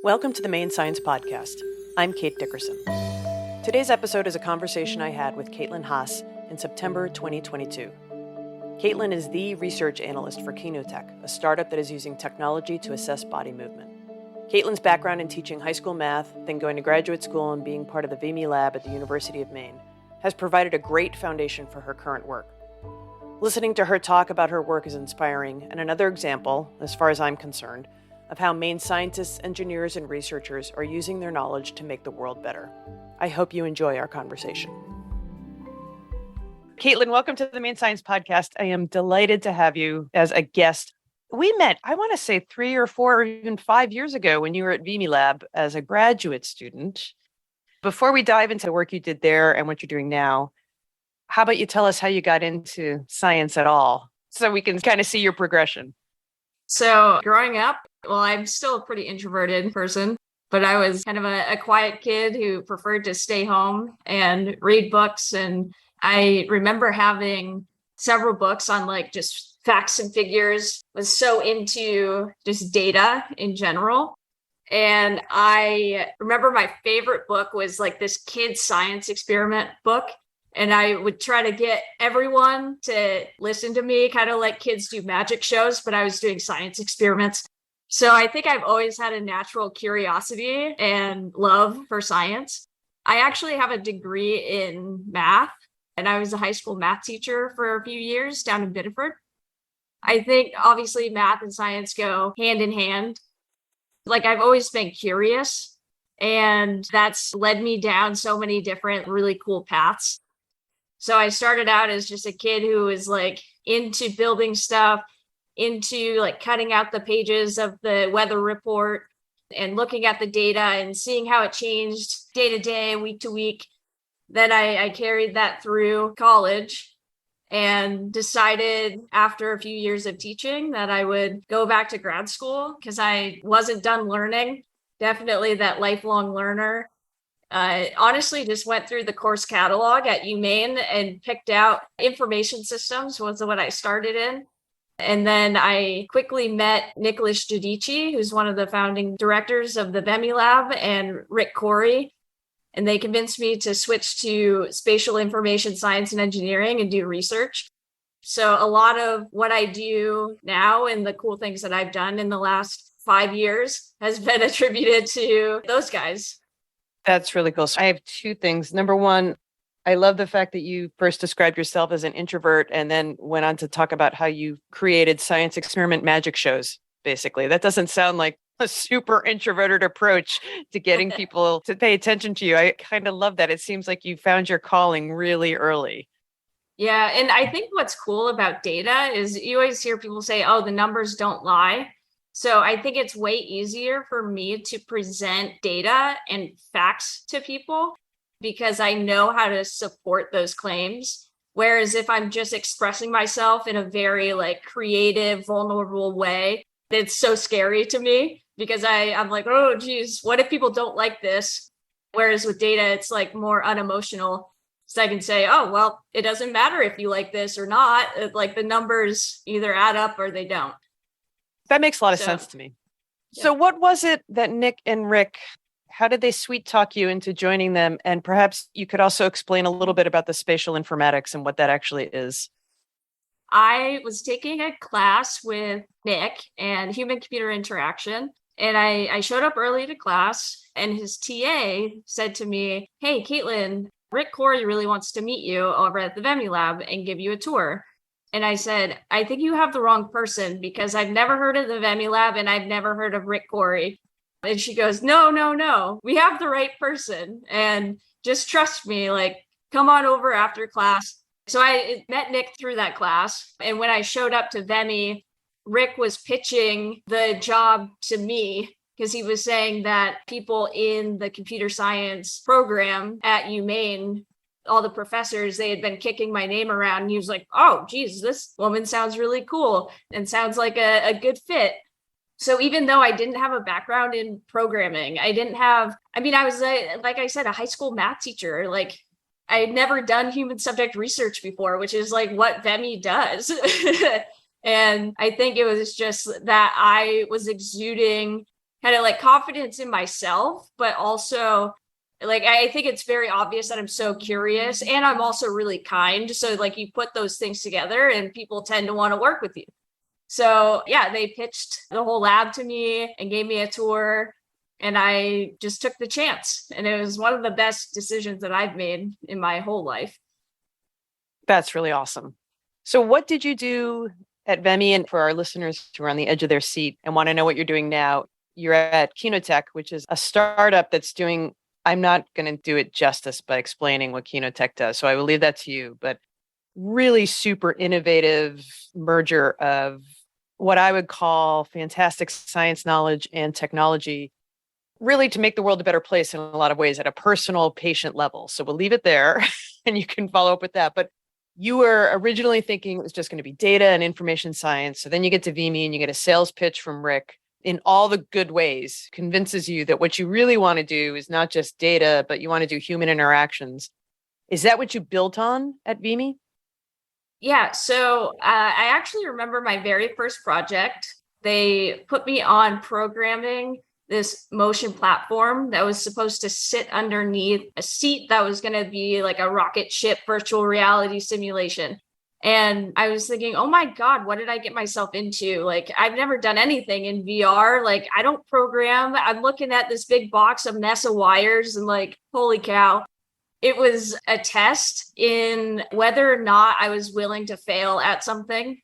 Welcome to the Maine Science Podcast. I'm Kate Dickerson. Today's episode is a conversation I had with Kaitlyn Haase in September 2022. Kaitlyn is the research analyst for Kinotech, a startup that is using technology to assess body movement. Kaitlyn's background in teaching high school math, then going to graduate school and being part of the VME lab at the University of Maine, has provided a great foundation for her current work. Listening to her talk about her work is inspiring and another example, as far as I'm concerned, of how Maine scientists, engineers, and researchers are using their knowledge to make the world better. I hope you enjoy our conversation. Kaitlyn, welcome to the Maine Science Podcast. I am delighted to have you as a guest. We met, I want to say 3 or 4 or even 5 years ago when you were at VME Lab as a graduate student. Before we dive into the work you did there and what you're doing now, how about you tell us how you got into science at all so we can kind of see your progression? So growing up, well, I'm still a pretty introverted person, but I was kind of a quiet kid who preferred to stay home and read books. And I remember having several books on like just facts and figures, was so into just data in general. And I remember my favorite book was like this kid science experiment book. And I would try to get everyone to listen to me, kind of like kids do magic shows, but I was doing science experiments. So I think I've always had a natural curiosity and love for science. I actually have a degree in math, and I was a high school math teacher for a few years down in Biddeford. I think obviously math and science go hand in hand. Like I've always been curious, and that's led me down so many different really cool paths. So I started out as just a kid who was like into building stuff, into like cutting out the pages of the weather report and looking at the data and seeing how it changed day to day, week to week. Then I carried that through college and decided after a few years of teaching that I would go back to grad school because I wasn't done learning. Definitely that lifelong learner. Honestly just went through the course catalog at UMaine and picked out information systems was what I started in. And then I quickly met Nicholas Giudici, who's one of the founding directors of the VME Lab, and Rick Corey. And they convinced me to switch to spatial information science and engineering and do research. So a lot of what I do now and the cool things that I've done in the last 5 years has been attributed to those guys. That's really cool. So I have 2 things. Number one, I love the fact that you first described yourself as an introvert and then went on to talk about how you created science experiment magic shows, basically. That doesn't sound like a super introverted approach to getting people to pay attention to you. I kind of love that. It seems like you found your calling really early. Yeah. And I think what's cool about data is you always hear people say, oh, the numbers don't lie. So I think it's way easier for me to present data and facts to people because I know how to support those claims. Whereas if I'm just expressing myself in a very like creative, vulnerable way, it's so scary to me because I'm like, oh, geez, what if people don't like this? Whereas with data, it's like more unemotional. So I can say, oh, well, it doesn't matter if you like this or not. Like the numbers either add up or they don't. That makes a lot of sense to me. Yeah. So what was it that Nick and Rick, how did they sweet talk you into joining them? And perhaps you could also explain a little bit about the spatial informatics and what that actually is. I was taking a class with Nick and human computer interaction. And I showed up early to class and his TA said to me, hey, Kaitlyn, Rick Corey really wants to meet you over at the VME Lab and give you a tour. And I said, I think you have the wrong person because I've never heard of the VME Lab and I've never heard of Rick Corey. And she goes, no, we have the right person. And just trust me, like, come on over after class. So I met Nick through that class. And when I showed up to VME, Rick was pitching the job to me because he was saying that people in the computer science program at UMaine, all the professors, they had been kicking my name around. And he was like, oh, geez, this woman sounds really cool and sounds like a good fit. So even though I didn't have a background in programming, I was, like I said, a high school math teacher. Like I had never done human subject research before, which is like what VME does. And I think it was just that I was exuding kind of like confidence in myself, but also like I think it's very obvious that I'm so curious and I'm also really kind. So like you put those things together and people tend to want to work with you. So yeah, they pitched the whole lab to me and gave me a tour and I just took the chance. And it was one of the best decisions that I've made in my whole life. That's really awesome. So what did you do at VEMI? And for our listeners who are on the edge of their seat and want to know what you're doing now, you're at Kinotech, which is a startup that's doing, I'm not going to do it justice by explaining what Kinotech does. So I will leave that to you, but really super innovative merger of what I would call fantastic science knowledge and technology, really to make the world a better place in a lot of ways at a personal patient level. So we'll leave it there and you can follow up with that. But you were originally thinking it was just going to be data and information science. So then you get to VME and you get a sales pitch from Rick in all the good ways, convinces you that what you really want to do is not just data, but you want to do human interactions. Is that what you built on at VME? Yeah. So I actually remember my very first project. They put me on programming this motion platform that was supposed to sit underneath a seat that was going to be like a rocket ship virtual reality simulation. And I was thinking, oh my God, what did I get myself into? Like, I've never done anything in VR. Like, I don't program. I'm looking at this big box, a mess of wires, and like, holy cow. It was a test in whether or not I was willing to fail at something.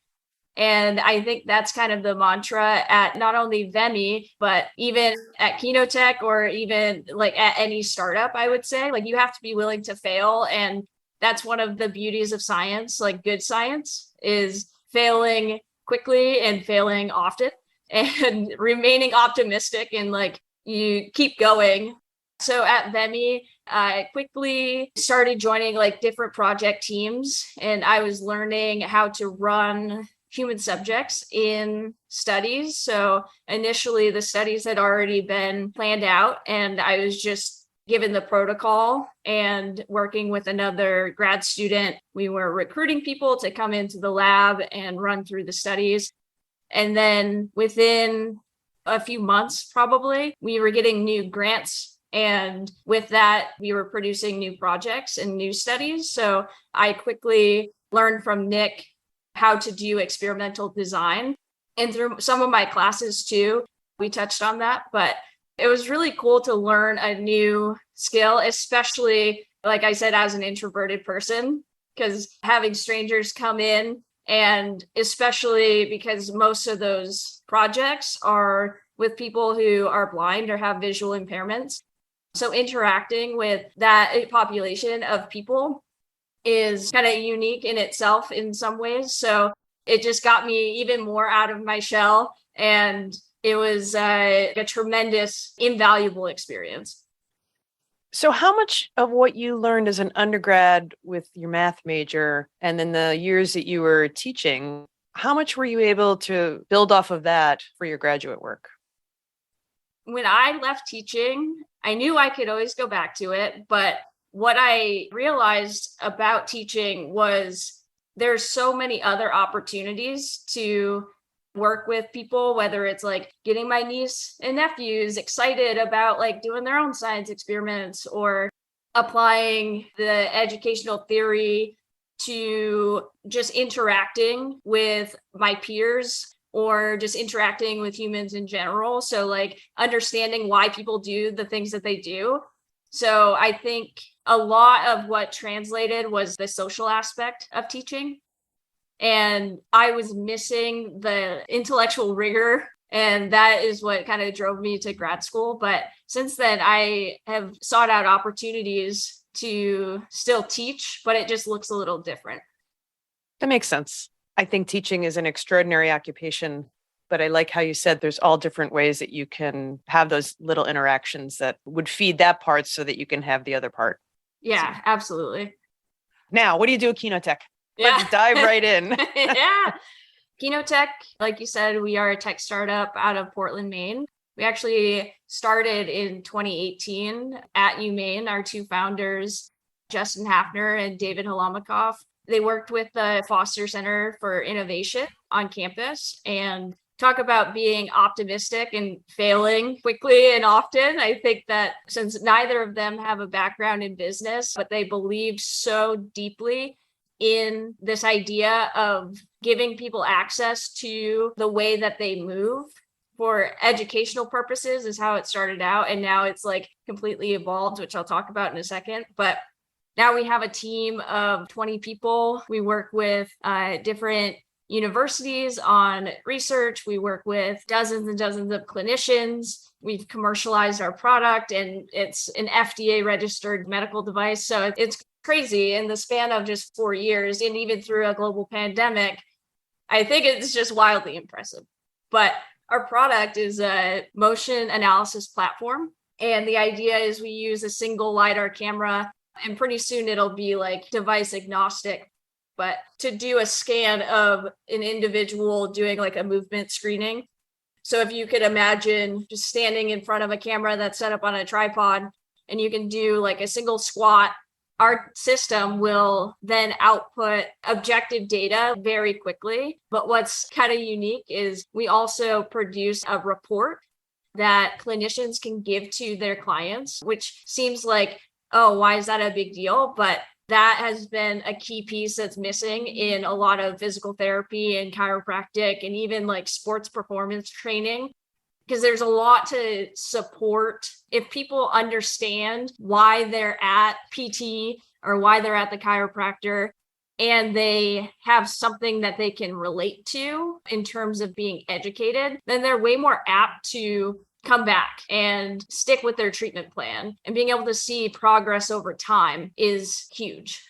And I think that's kind of the mantra at not only VEMI, but even at Kinotech or even like at any startup, I would say, like you have to be willing to fail. And that's one of the beauties of science, like good science is failing quickly and failing often and remaining optimistic and like you keep going. So at VEMI, I quickly started joining like different project teams and I was learning how to run human subjects in studies. So initially the studies had already been planned out and I was just given the protocol and working with another grad student. We were recruiting people to come into the lab and run through the studies. And then within a few months, probably, we were getting new grants. And with that, we were producing new projects and new studies. So I quickly learned from Nick how to do experimental design. And through some of my classes too, we touched on that. But it was really cool to learn a new skill, especially, like I said, as an introverted person, because having strangers come in, and especially because most of those projects are with people who are blind or have visual impairments. So interacting with that population of people is kind of unique in itself in some ways. So it just got me even more out of my shell. And it was a tremendous, invaluable experience. So how much of what you learned as an undergrad with your math major and then the years that you were teaching, how much were you able to build off of that for your graduate work? When I left teaching, I knew I could always go back to it, but what I realized about teaching was there's so many other opportunities to work with people, whether it's like getting my niece and nephews excited about like doing their own science experiments or applying the educational theory to just interacting with my peers or just interacting with humans in general. So like understanding why people do the things that they do. So I think a lot of what translated was the social aspect of teaching. And I was missing the intellectual rigor. And that is what kind of drove me to grad school. But since then, I have sought out opportunities to still teach, but it just looks a little different. That makes sense. I think teaching is an extraordinary occupation, but I like how you said there's all different ways that you can have those little interactions that would feed that part so that you can have the other part. Yeah, absolutely. Now, what do you do at Kinotech? Yeah. Let's dive right in. Yeah. Kinotech, like you said, we are a tech startup out of Portland, Maine. We actually started in 2018 at UMaine. Our two founders, Justin Hafner and David Halamikoff, they worked with the Foster Center for Innovation on campus. And talk about being optimistic and failing quickly and often. I think that since neither of them have a background in business, but they believed so deeply in this idea of giving people access to the way that they move for educational purposes is how it started out. And now it's like completely evolved, which I'll talk about in a second. But now we have a team of 20 people. We work with different universities on research. We work with dozens and dozens of clinicians. We've commercialized our product, and it's an FDA registered medical device. So it's crazy in the span of just 4 years, and even through a global pandemic. I think it's just wildly impressive. But our product is a motion analysis platform. And the idea is we use a single LiDAR camera, and pretty soon it'll be like device agnostic. But to do a scan of an individual doing like a movement screening. So if you could imagine just standing in front of a camera that's set up on a tripod, and you can do like a single squat, our system will then output objective data very quickly. But what's kind of unique is we also produce a report that clinicians can give to their clients, which seems like, oh, why is that a big deal? But that has been a key piece that's missing in a lot of physical therapy and chiropractic and even like sports performance training, because there's a lot to support. If people understand why they're at PT or why they're at the chiropractor, and they have something that they can relate to in terms of being educated, then they're way more apt to come back and stick with their treatment plan. And being able to see progress over time is huge.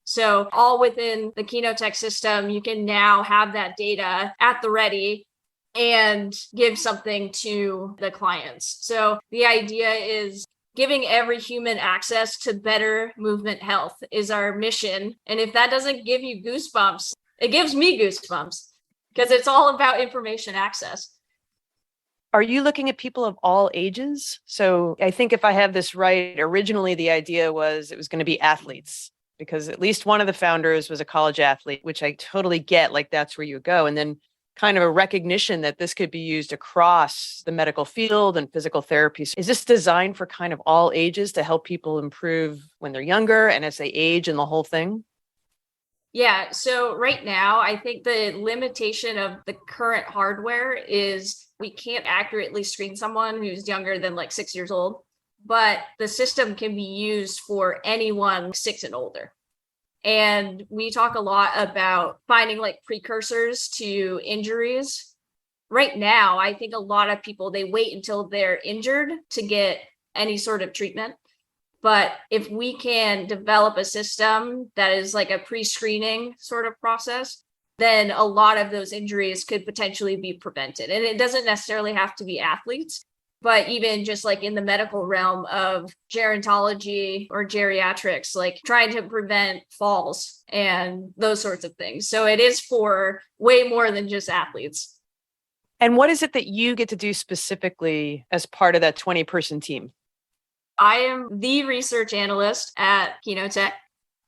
So all within the Kinotech system, you can now have that data at the ready and give something to the clients. So the idea is giving every human access to better movement health is our mission. And if that doesn't give you goosebumps, it gives me goosebumps, because it's all about information access. Are you looking at people of all ages? So I think if I have this right, originally the idea was it was going to be athletes, because at least one of the founders was a college athlete, which I totally get, like that's where you go. And then kind of a recognition that this could be used across the medical field and physical therapy. So is this designed for kind of all ages to help people improve when they're younger and as they age and the whole thing? Yeah. So right now, I think the limitation of the current hardware is we can't accurately screen someone who's younger than like 6 years old, but the system can be used for anyone 6 and older. And we talk a lot about finding like precursors to injuries. Right now, I think a lot of people, they wait until they're injured to get any sort of treatment. But if we can develop a system that is like a pre-screening sort of process, then a lot of those injuries could potentially be prevented. And it doesn't necessarily have to be athletes, but even just like in the medical realm of gerontology or geriatrics, like trying to prevent falls and those sorts of things. So it is for way more than just athletes. And what is it that you get to do specifically as part of that 20-person team? I am the research analyst at Kinotech,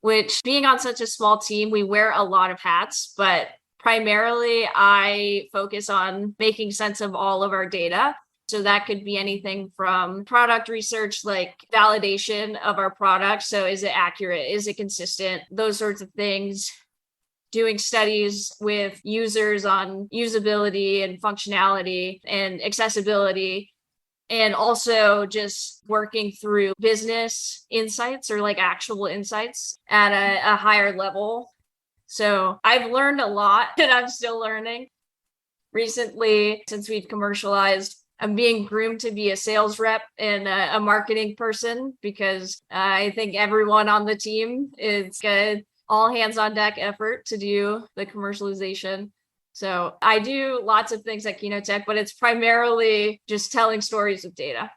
which, being on such a small team, we wear a lot of hats, but primarily I focus on making sense of all of our data. So that could be anything from product research, like validation of our product. So is it accurate? Is it consistent? Those sorts of things. Doing studies with users on usability and functionality and accessibility. And also just working through business insights or like actual insights at a higher level. So I've learned a lot and I'm still learning. Recently, since we've commercialized, I'm being groomed to be a sales rep and a marketing person, because I think everyone on the team is good. All hands on deck effort to do the commercialization. So I do lots of things at Kinotech, but it's primarily just telling stories of data.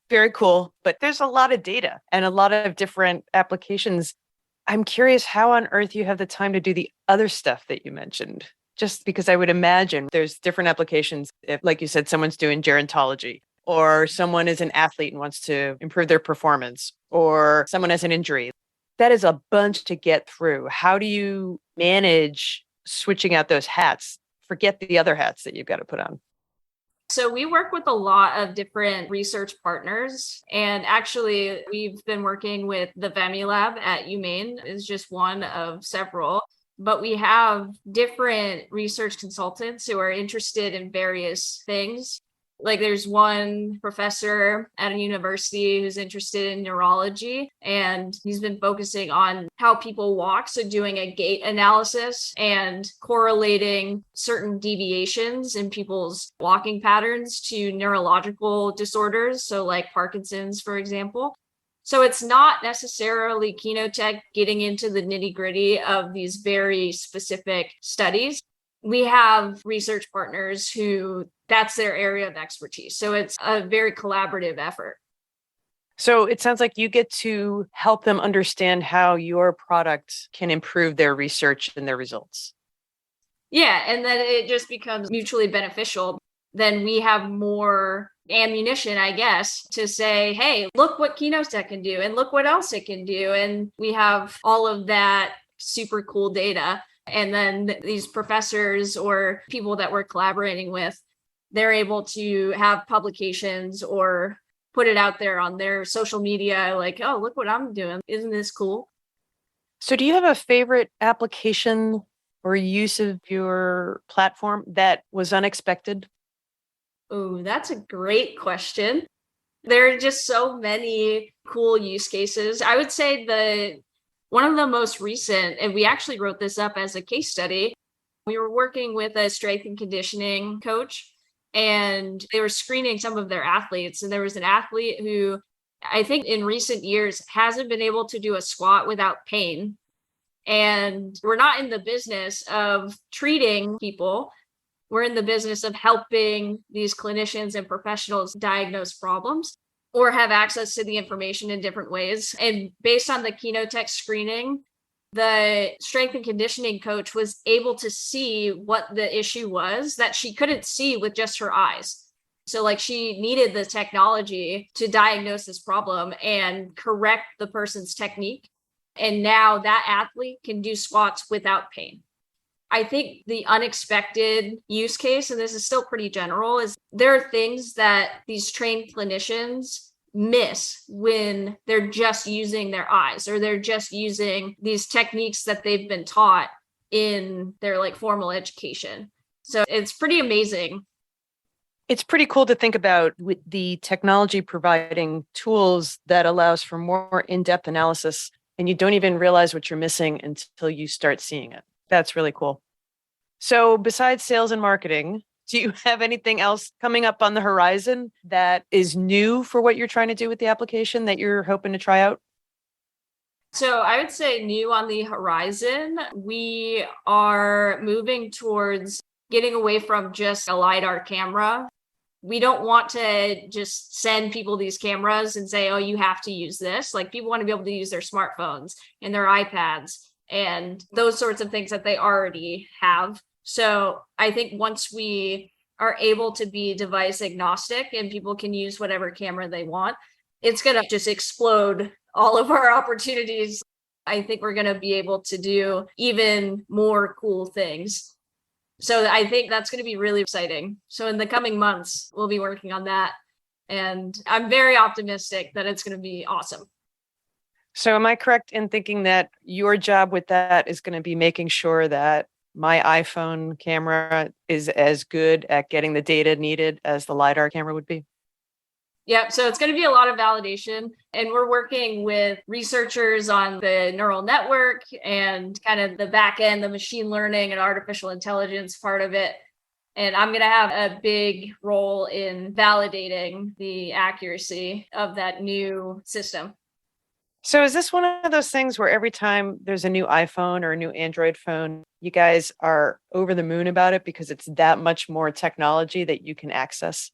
Very cool. But there's a lot of data and a lot of different applications. I'm curious how on earth you have the time to do the other stuff that you mentioned, just because I would imagine there's different applications. If, like you said, someone's doing gerontology, or someone is an athlete and wants to improve their performance, or someone has an injury. That is a bunch to get through. How do you manage switching out those hats forget the other hats that you've got to put on. So we work with a lot of different research partners. And actually, we've been working with the VEMI Lab at UMaine is just one of several. But we have different research consultants who are interested in various things. Like there's one professor at a university who's interested in neurology, and he's been focusing on how people walk. So doing a gait analysis and correlating certain deviations in people's walking patterns to neurological disorders. So like Parkinson's, for example. So it's not necessarily Kenotech getting into the nitty-gritty of these very specific studies. We have research partners who that's their area of expertise. So it's a very collaborative effort. So it sounds like you get to help them understand how your product can improve their research and their results. Yeah, and then it just becomes mutually beneficial. Then we have more ammunition, I guess, to say, hey, look what Kenotech can do and look what else it can do. And we have all of that super cool data. And then these professors or people that we're collaborating with, they're able to have publications or put it out there on their social media, like, oh, look what I'm doing. Isn't this cool? So do you have a favorite application or use of your platform that was unexpected? Oh, that's a great question. There are just so many cool use cases. I would say one of the most recent, and we actually wrote this up as a case study. We were working with a strength and conditioning coach, and they were screening some of their athletes. And there was an athlete who I think in recent years hasn't been able to do a squat without pain. And we're not in the business of treating people. We're in the business of helping these clinicians and professionals diagnose problems or have access to the information in different ways. And based on the Kenotech screening, the strength and conditioning coach was able to see what the issue was that she couldn't see with just her eyes. So like she needed the technology to diagnose this problem and correct the person's technique. And now that athlete can do squats without pain. I think the unexpected use case, and this is still pretty general, is there are things that these trained clinicians miss when they're just using their eyes or they're just using these techniques that they've been taught in their like formal education. So it's pretty amazing. It's pretty cool to think about with the technology providing tools that allows for more in-depth analysis, and you don't even realize what you're missing until you start seeing it. That's really cool. So besides sales and marketing, do you have anything else coming up on the horizon that is new for what you're trying to do with the application that you're hoping to try out? So I would say new on the horizon, we are moving towards getting away from just a LiDAR camera. We don't want to just send people these cameras and say, oh, you have to use this. Like people want to be able to use their smartphones and their iPads and those sorts of things that they already have. So I think once we are able to be device agnostic and people can use whatever camera they want, it's going to just explode all of our opportunities. I think we're going to be able to do even more cool things. So I think that's going to be really exciting. So in the coming months, we'll be working on that. And I'm very optimistic that it's going to be awesome. So am I correct in thinking that your job with that is going to be making sure that my iPhone camera is as good at getting the data needed as the LiDAR camera would be? Yep. So it's going to be a lot of validation. And we're working with researchers on the neural network and kind of the back end, the machine learning and artificial intelligence part of it. And I'm going to have a big role in validating the accuracy of that new system. So is this one of those things where every time there's a new iPhone or a new Android phone, you guys are over the moon about it because it's that much more technology that you can access?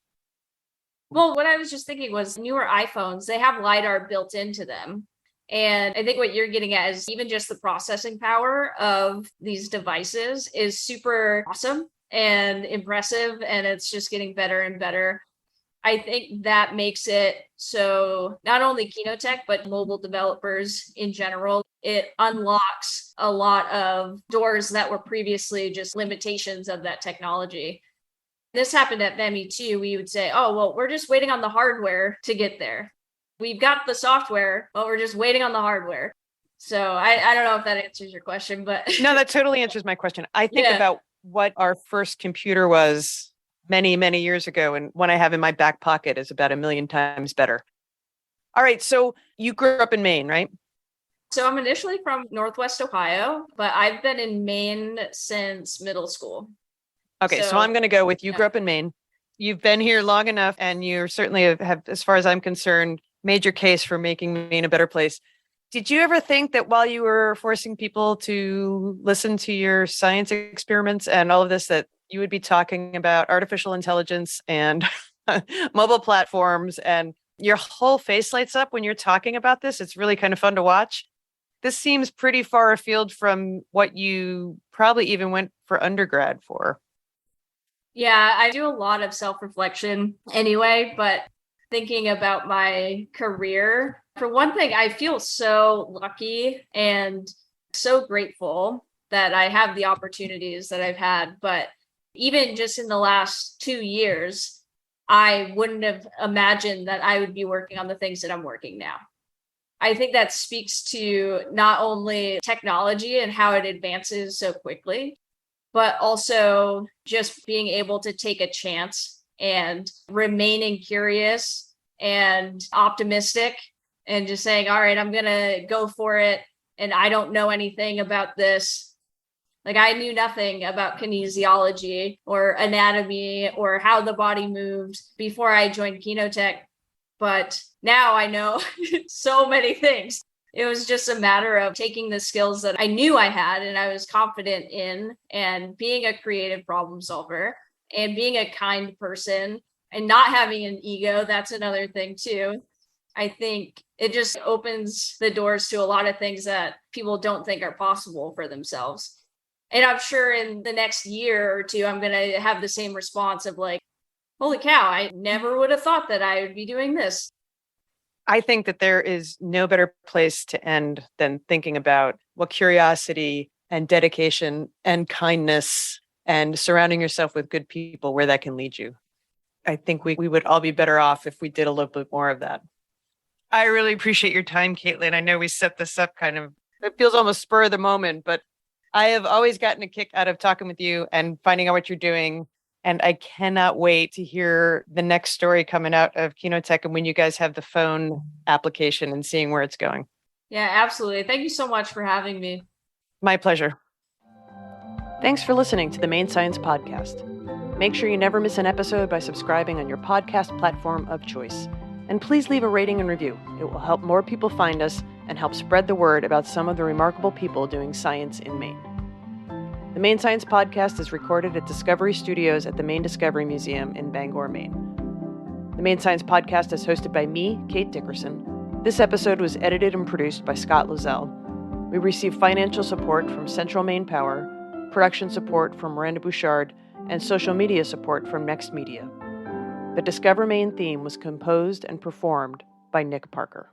Well, what I was just thinking was newer iPhones, they have LiDAR built into them. And I think what you're getting at is even just the processing power of these devices is super awesome and impressive. And it's just getting better and better. I think that makes it so not only Kinotech, but mobile developers in general, it unlocks a lot of doors that were previously just limitations of that technology. This happened at VEMI too. We would say, oh, well, we're just waiting on the hardware to get there. We've got the software, but we're just waiting on the hardware. So I don't know if that answers your question, but No, that totally answers my question. I think about what our first computer was many, many years ago, and one I have in my back pocket is about 1,000,000 times better. All right. So you grew up in Maine, right? So I'm initially from Northwest Ohio, but I've been in Maine since middle school. Okay. So I'm going to go with you grew up in Maine. You've been here long enough, and you certainly have, as far as I'm concerned, made your case for making Maine a better place. Did you ever think that while you were forcing people to listen to your science experiments and all of this, that you would be talking about artificial intelligence and mobile platforms, and your whole face lights up when you're talking about this? It's really kind of fun to watch. This seems pretty far afield from what you probably even went for undergrad for. Yeah, I do a lot of self-reflection anyway, but thinking about my career, for one thing, I feel so lucky and so grateful that I have the opportunities that I've had. But even just in the last 2 years, I wouldn't have imagined that I would be working on the things that I'm working now. I think that speaks to not only technology and how it advances so quickly, but also just being able to take a chance and remaining curious and optimistic and just saying, all right, I'm going to go for it. And I don't know anything about this. Like I knew nothing about kinesiology or anatomy or how the body moved before I joined Kinotech. But now I know so many things. It was just a matter of taking the skills that I knew I had and I was confident in, and being a creative problem solver and being a kind person and not having an ego. That's another thing too. I think it just opens the doors to a lot of things that people don't think are possible for themselves. And I'm sure in the next year or two, I'm going to have the same response of like, holy cow, I never would have thought that I would be doing this. I think that there is no better place to end than thinking about what curiosity and dedication and kindness and surrounding yourself with good people, where that can lead you. I think we would all be better off if we did a little bit more of that. I really appreciate your time, Kaitlyn. I know we set this up it feels almost spur of the moment, but I have always gotten a kick out of talking with you and finding out what you're doing. And I cannot wait to hear the next story coming out of Kinotech and when you guys have the phone application and seeing where it's going. Yeah, absolutely. Thank you so much for having me. My pleasure. Thanks for listening to the Maine Science Podcast. Make sure you never miss an episode by subscribing on your podcast platform of choice. And please leave a rating and review. It will help more people find us and help spread the word about some of the remarkable people doing science in Maine. The Maine Science Podcast is recorded at Discovery Studios at the Maine Discovery Museum in Bangor, Maine. The Maine Science Podcast is hosted by me, Kate Dickerson. This episode was edited and produced by Scott Loiselle. We received financial support from Central Maine Power, production support from Miranda Bouchard, and social media support from Next Media. The Discover Maine theme was composed and performed by Nick Parker.